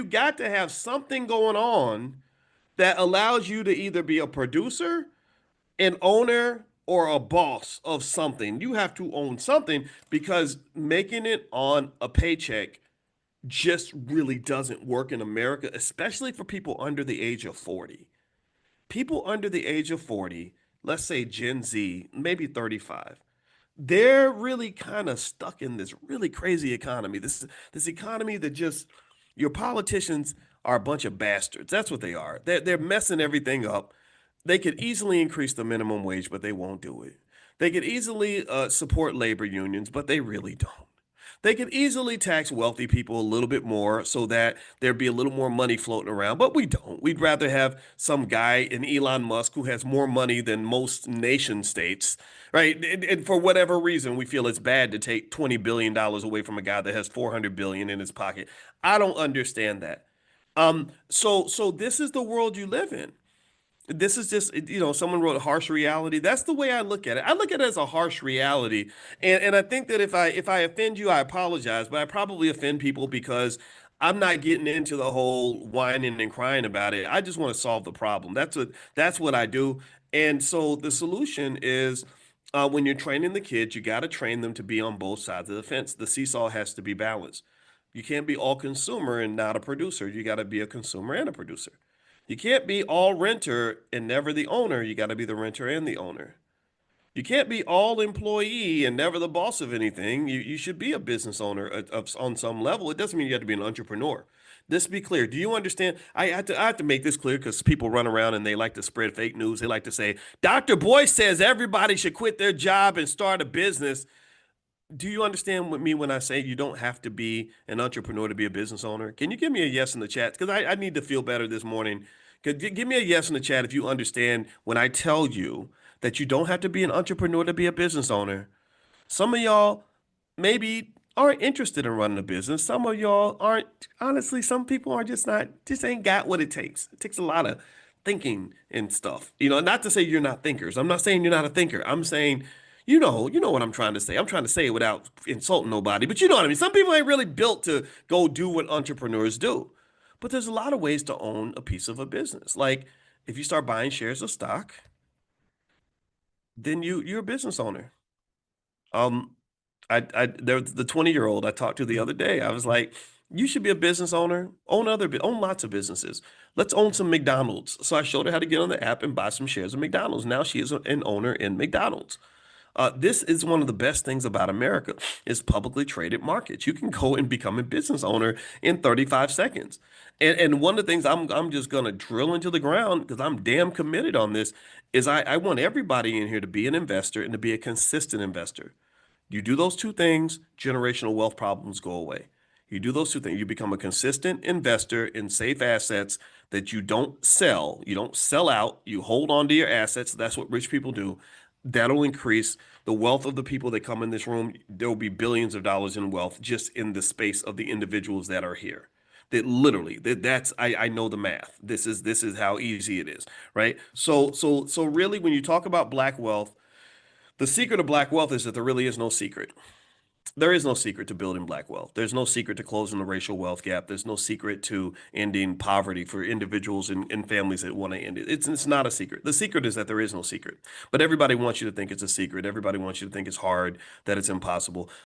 you got to have something going on that allows you to either be a producer, an owner, or a boss of something. You have to own something because making it on a paycheck just really doesn't work in America, especially for people under the age of 40. People under the age of 40, let's say Gen Z, maybe 35, they're really kind of stuck in this really crazy economy. This economy that just your politicians are a bunch of bastards. That's what they are. They're messing everything up. They could easily increase the minimum wage, but they won't do it. They could easily support labor unions, but they really don't. They could easily tax wealthy people a little bit more so that there'd be a little more money floating around, but we don't. We'd rather have some guy in Elon Musk who has more money than most nation states, right? And for whatever reason, we feel it's bad to take $20 billion away from a guy that has 400 billion in his pocket. I don't understand that. So this is the world you live in. This is just, someone wrote harsh reality. That's the way I look at it. I look at it as a harsh reality. And I think that if I offend you, I apologize, but I probably offend people because I'm not getting into the whole whining and crying about it. I just want to solve the problem. That's what I do. And so the solution is when you're training the kids, you got to train them to be on both sides of the fence. The seesaw has to be balanced. You can't be all consumer and not a producer. You got to be a consumer and a producer. You can't be all renter and never the owner. You got to be the renter and the owner. You can't be all employee and never the boss of anything. You should be a business owner on some level. It doesn't mean you have to be an entrepreneur. Let's be clear. Do you understand? I have to make this clear because people run around and they like to spread fake news. They like to say, Dr. Boyce says everybody should quit their job and start a business. Do you understand what me when I say you don't have to be an entrepreneur to be a business owner? Can you give me a yes in the chat? Because I need to feel better this morning. Give me a yes in the chat if you understand when I tell you that you don't have to be an entrepreneur to be a business owner. Some of y'all maybe aren't interested in running a business. Some of y'all aren't, honestly, some people are just ain't got what it takes. It takes a lot of thinking and stuff. Not to say you're not thinkers. I'm not saying you're not a thinker. I'm saying, you know what I'm trying to say. I'm trying to say it without insulting nobody, but you know what I mean. Some people ain't really built to go do what entrepreneurs do. But there's a lot of ways to own a piece of a business. Like if you start buying shares of stock, then you're a business owner. Um, there the 20-year-old I talked to the other day. I was like, you should be a business owner, own lots of businesses. Let's own some McDonald's. So I showed her how to get on the app and buy some shares of McDonald's. Now she is an owner in McDonald's. This is one of the best things about America is publicly traded markets. You can go and become a business owner in 35 seconds. And one of the things I'm just gonna drill into the ground because I'm damn committed on this is I want everybody in here to be an investor and to be a consistent investor. You do those two things, generational wealth problems go away. You do those two things, you become a consistent investor in safe assets that you don't sell out, you hold on to your assets. That's what rich people do. That'll increase the wealth of the people that come in this room. There will be billions of dollars in wealth just in the space of the individuals that are here. That literally, that's I know the math. This is how easy it is, right? So really, when you talk about black wealth, the secret of black wealth is that there really is no secret. There is no secret to building black wealth. There's no secret to closing the racial wealth gap. There's no secret to ending poverty for individuals and families that want to end it. It's not a secret. The secret is that there is no secret. But everybody wants you to think it's a secret. Everybody wants you to think it's hard, that it's impossible.